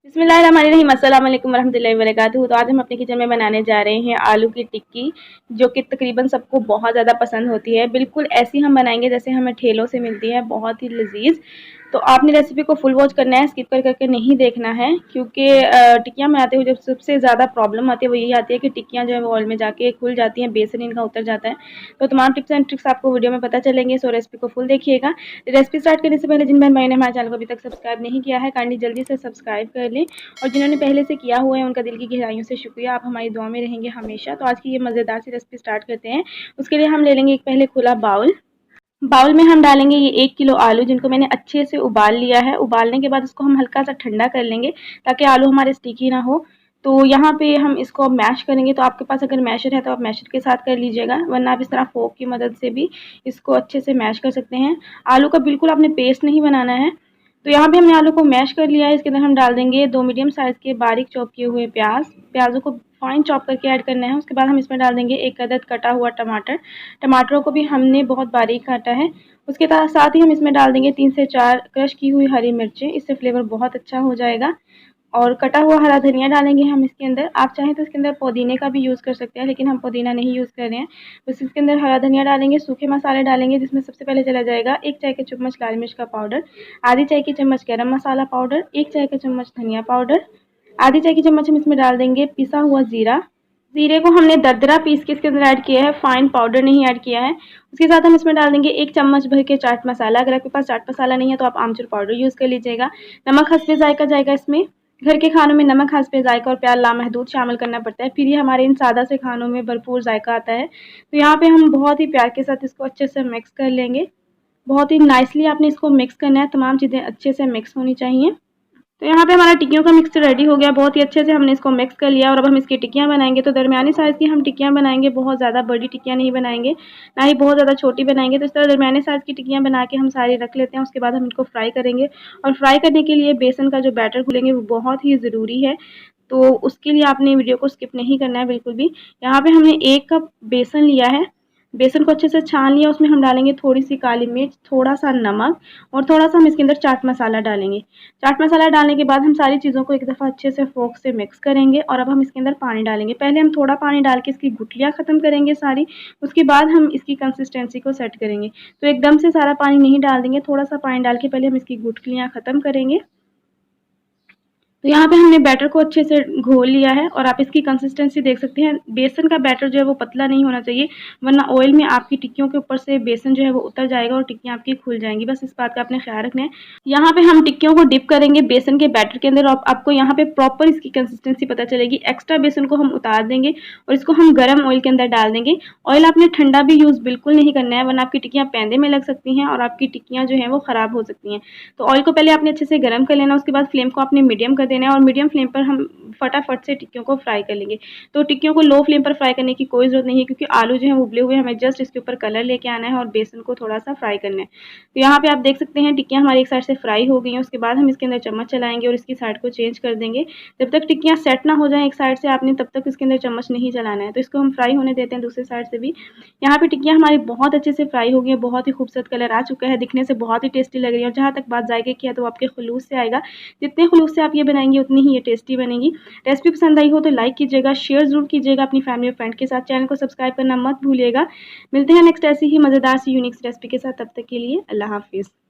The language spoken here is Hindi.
बिस्मिल्लाहिर्रहमानिर्रहीम, अस्सलाम वालेकुम वरहमतुल्लाहि वबरकातुहू। तो आज हम अपने किचन में बनाने जा रहे हैं आलू की टिक्की, जो कि तकरीबन सबको बहुत ज़्यादा पसंद होती है। बिल्कुल ऐसी हम बनाएंगे जैसे हमें ठेलों से मिलती है, बहुत ही लजीज। तो आपने रेसिपी को फुल वॉच करना है, स्किप कर करके नहीं देखना है, क्योंकि टिक्कियाँ बनाते हुए जब सबसे ज़्यादा प्रॉब्लम आती है वो यही आती है कि टिक्कियाँ जो है वो ऑयल में जाके खुल जाती हैं, बेसन इनका उतर जाता है। तो तमाम टिप्स एंड ट्रिक्स आपको वीडियो में पता चलेंगे, सो रेसिपी को फुल देखिएगा। रेसिपी स्टार्ट करने से पहले जिन बहन भाई ने हमारे चैनल को अभी तक सब्सक्राइब नहीं किया है, काइंडली जल्दी से सब्सक्राइब कर लें, और जिन्होंने पहले से किया हुआ है उनका दिल की गहराइयों से शुक्रिया। आप हमारी दुआ में रहेंगे हमेशा। तो आज की ये मज़ेदार सी रेसिपी स्टार्ट करते हैं। उसके लिए हम ले लेंगे एक पहले खुला बाउल में हम डालेंगे ये 1 किलो आलू, जिनको मैंने अच्छे से उबाल लिया है। उबालने के बाद इसको हम हल्का सा ठंडा कर लेंगे ताकि आलू हमारे स्टिकी ना हो। तो यहाँ पे हम इसको मैश करेंगे। तो आपके पास अगर मैशर है तो आप मैशर के साथ कर लीजिएगा, वरना आप इस तरह फोक की मदद से भी इसको अच्छे से मैश कर सकते हैं। आलू का बिल्कुल आपने पेस्ट नहीं बनाना है। तो यहाँ पे हमने आलू को मैश कर लिया है। इसके अंदर हम डाल देंगे 2 मीडियम साइज़ के बारीक चॉप किए हुए प्याज़ों को फाइन चॉप करके ऐड करना है। उसके बाद हम इसमें डाल देंगे 1 अदद कटा हुआ टमाटरों को भी हमने बहुत बारीक काटा है। उसके साथ ही हम इसमें डाल देंगे 3 से 4 क्रश की हुई हरी मिर्चें, इससे फ्लेवर बहुत अच्छा हो जाएगा। और कटा हुआ हरा धनिया डालेंगे हम इसके अंदर। आप चाहें तो इसके अंदर पुदीने का भी यूज़ कर सकते हैं, लेकिन हम पुदीना नहीं यूज़ कर रहे हैं। बस इसके अंदर हरा धनिया डालेंगे। सूखे मसाले डालेंगे, जिसमें सबसे पहले चला जाएगा 1 चाय का चम्मच लाल मिर्च का पाउडर, आधी चाय की चम्मच गरम मसाला पाउडर, 1 चाय का चम्मच धनिया पाउडर, आधी चाय की चम्मच हम इसमें डाल देंगे पिसा हुआ ज़ीरा। ज़ीरे को हमने दरदरा पीस के इसके अंदर ऐड किया है, फाइन पाउडर नहीं ऐड किया है। उसके साथ हम इसमें डाल देंगे 1 चम्मच भर के चाट मसाला। अगर आपके पास चाट मसाला नहीं है तो आप आमचूर पाउडर यूज़ कर लीजिएगा। नमक हस्बे जायका जाएगा इसमें। घर के खानों में नमक हस्बे जायका और प्याज लामहदूद शामिल करना पड़ता है, फिर ये हमारे इन सादा से खानों में भरपूर जायका आता है। तो यहाँ पे हम बहुत ही प्यार के साथ इसको अच्छे से मिक्स कर लेंगे। बहुत ही नाइसली आपने इसको मिक्स करना है, तमाम चीज़ें अच्छे से मिक्स होनी चाहिए। तो यहाँ पे हमारा टिक्कियों का मिक्सचर रेडी हो गया। बहुत ही अच्छे से हमने इसको मिक्स कर लिया, और अब हम इसकी टिक्कियाँ बनाएंगे। तो दरमियानी साइज़ की हम टिक्कियाँ बनाएंगे, बहुत ज़्यादा बड़ी टिक्कियाँ नहीं बनाएंगे, ना ही बहुत ज़्यादा छोटी बनाएंगे। तो इस तरह दरमियाने साइज़ की टिक्कियाँ बना के हम सारी रख लेते हैं। उसके बाद हम इनको फ्राई करेंगे, और फ्राई करने के लिए बेसन का जो बैटर घोलेंगे वो बहुत ही ज़रूरी है। तो उसके लिए आपने वीडियो को स्किप नहीं करना है बिल्कुल भी। यहाँ पे हमने 1 कप बेसन लिया है। बेसन को अच्छे से छान लिया, उसमें हम डालेंगे थोड़ी सी काली मिर्च, थोड़ा सा नमक, और थोड़ा सा हम इसके अंदर चाट मसाला डालेंगे। चाट मसाला डालने के बाद हम सारी चीज़ों को एक दफ़ा अच्छे से फोक से मिक्स करेंगे, और अब हम इसके अंदर पानी डालेंगे। पहले हम थोड़ा पानी डाल के इसकी गुठलियाँ ख़त्म करेंगे सारी, उसके बाद हम इसकी कंसिस्टेंसी को सेट करेंगे। तो एकदम से सारा पानी नहीं डाल देंगे, थोड़ा सा पानी डाल के पहले हम इसकी गुठलियाँ ख़त्म करेंगे। तो यहाँ पे हमने बैटर को अच्छे से घोल लिया है, और आप इसकी कंसिस्टेंसी देख सकते हैं। बेसन का बैटर जो है वो पतला नहीं होना चाहिए, वरना ऑयल में आपकी टिक्कियों के ऊपर से बेसन जो है वो उतर जाएगा और टिक्कियाँ आपकी खुल जाएंगी। बस इस बात का आपने ख्याल रखना है। यहाँ पे हम टिक्कियों को डिप करेंगे बेसन के बैटर के अंदर, और आपको यहाँ पे प्रॉपर इसकी कंसिस्टेंसी पता चलेगी। एक्स्ट्रा बेसन को हम उतार देंगे और इसको हम गर्म ऑयल के अंदर डाल देंगे। ऑयल आपने ठंडा भी यूज़ बिल्कुल नहीं करना है, वरना आपकी टिक्कियाँ पैंदे में लग सकती हैं और आपकी टिक्कियाँ जो हैं वो ख़राब हो सकती हैं। तो ऑयल को पहले आपने अच्छे से गर्म कर लेना, उसके बाद फ्लेम को आपने मीडियम कर देना है, और मीडियम फ्लेम पर हम फटाफट से टिक्कियों को फ्राई कर लेंगे। तो टिक्कियों को लो फ्लेम पर फ्राई करने की कोई ज़रूरत नहीं है, क्योंकि आलू जो है उबले हुए, हमें जस्ट इसके ऊपर कलर लेके आना है और बेसन को थोड़ा सा फ्राई करना है। तो यहाँ पे आप देख सकते हैं टिक्कियाँ हमारी एक साइड से फ्राई हो गई हैं। उसके बाद हम इसके अंदर चम्मच चलाएंगे और इसकी साइड को चेंज कर देंगे। जब तक टिक्कियाँ सेट ना हो जाए एक साइड से, आपने तब तक इसके अंदर चम्मच नहीं चलाना है। तो इसको हम फ्राई होने देते हैं दूसरी साइड से भी। यहाँ पे टिक्कियाँ हमारी बहुत अच्छे से फ्राई हो गई है, बहुत ही खूबसूरत कलर आ चुका है, दिखने से बहुत ही टेस्टी लग रही है। और जहाँ तक बात जायके की है तो आपके खुलूस से आएगा। जितने खुलूस से आप ये बनाएंगे उतनी ही ये टेस्टी बनेगी। रेसिपी पसंद आई हो तो लाइक कीजिएगा, शेयर ज़रूर कीजिएगा अपनी फैमिली और फ्रेंड के साथ। चैनल को सब्सक्राइब करना मत भूलिएगा। मिलते हैं नेक्स्ट ऐसी ही मज़ेदार सी यूनिक रेसिपी के साथ। तब तक के लिए अल्लाह हाफिज़।